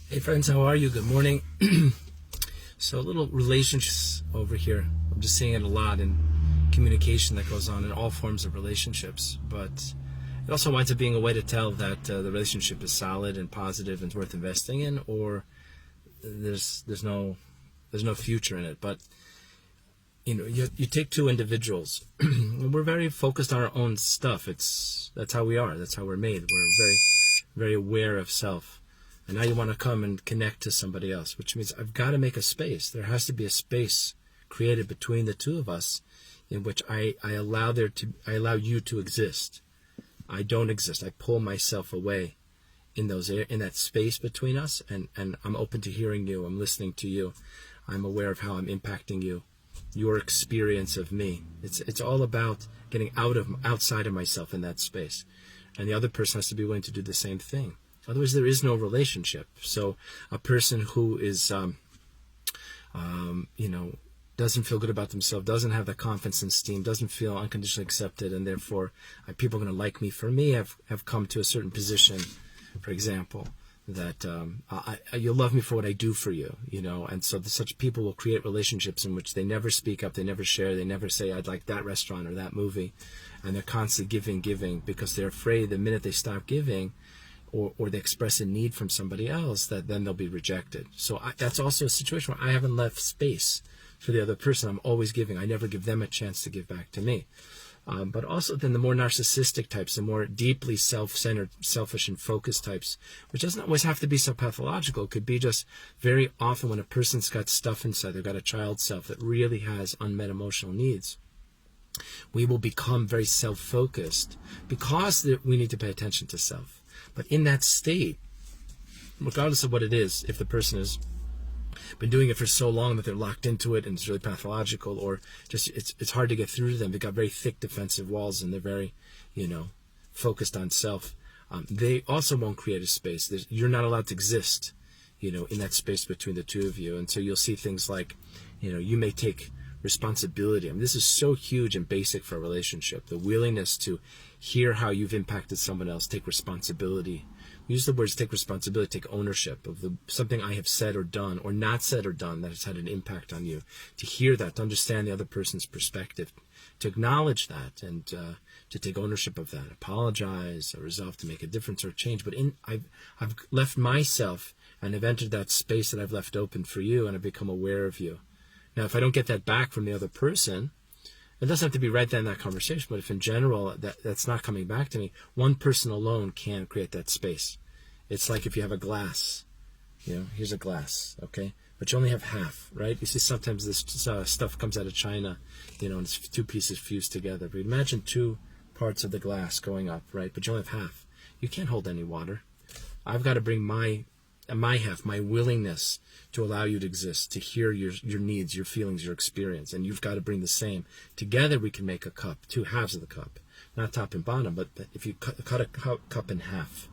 Hey friends, how are you? Good morning. So a little relationships over here. I'm just seeing it a lot in communication that goes on in all forms of relationships. But it also winds up being a way to tell that the relationship is solid and positive and worth investing in, or there's no future in it. But you take two individuals. We're very focused on our own stuff. That's how we are. That's how we're made. We're very aware of self. And now you want to come and connect to somebody else, which means I've got to make a space. There has to be a space created between the two of us in which I allow you to exist. I don't exist. I pull myself away in that space between us, and I'm open to hearing you. I'm listening to you. I'm aware of how I'm impacting you, your experience of me. It's all about getting outside of myself in that space. And the other person has to be willing to do the same thing. Otherwise, there is no relationship. So a person who is, doesn't feel good about themselves, doesn't have the confidence and esteem, doesn't feel unconditionally accepted, and therefore people are going to like me for me, have come to a certain position, for example, that you'll love me for what I do for you, and so such people will create relationships in which they never speak up, they never share, they never say, I'd like that restaurant or that movie, and they're constantly giving, because they're afraid the minute they stop giving, or they express a need from somebody else, that then they'll be rejected. So that's also a situation where I haven't left space for the other person. I'm always giving. I never give them a chance to give back to me. But also then the more narcissistic types, the more deeply self-centered, selfish and focused types, which doesn't always have to be so pathological. It could be just very often when a person's got stuff inside, they've got a child self that really has unmet emotional needs. We will become very self-focused because we need to pay attention to self. But in that state, regardless of what it is, if the person has been doing it for so long that they're locked into it and it's really pathological, or just it's hard to get through to them, they've got very thick defensive walls and they're very, focused on self, they also won't create a space. You're not allowed to exist, in that space between the two of you. And so you'll see things like, you may take responsibility. I mean, this is so huge and basic for a relationship. The willingness to hear how you've impacted someone else, take responsibility. Use the words take responsibility, take ownership of something I have said or done or not said or done that has had an impact on you. To hear that, to understand the other person's perspective, to acknowledge that, and to take ownership of that. Apologize, or resolve to make a difference or change. But I've left myself and have entered that space that I've left open for you, and I've become aware of you. Now, if I don't get that back from the other person, it doesn't have to be right then in that conversation, but if in general that's not coming back to me, one person alone can't create that space. It's like if you have a glass, here's a glass, okay? But you only have half, right? You see sometimes this stuff comes out of China, and it's two pieces fused together. But imagine two parts of the glass going up, right? But you only have half. You can't hold any water. I've got to bring my half, my willingness to allow you to exist, to hear your needs, your feelings, your experience, and you've got to bring the same. Together we can make a cup, two halves of the cup, not top and bottom, but if you cut a cup in half,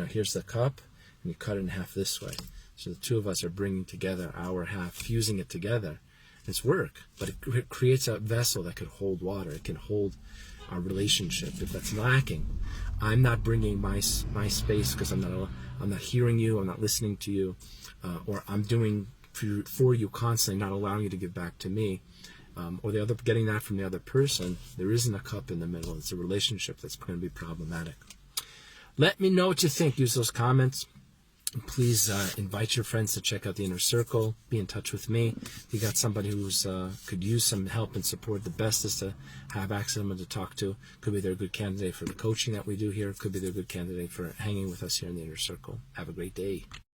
here's the cup, and you cut it in half this way. So the two of us are bringing together our half, fusing it together. It's work, but it creates a vessel that could hold water. It can hold our relationship. If that's lacking, I'm not bringing my space because I'm not hearing you, I'm not listening to you, or I'm doing for you constantly, not allowing you to give back to me, or getting that from the other person. There isn't a cup in the middle. It's a relationship that's going to be problematic. Let me know what you think. Use those comments. Please invite your friends to check out the Inner Circle. Be in touch with me. If you got somebody who's could use some help and support, the best is to have access to someone to talk to. Could be they're a good candidate for the coaching that we do here. Could be they're a good candidate for hanging with us here in the Inner Circle. Have a great day.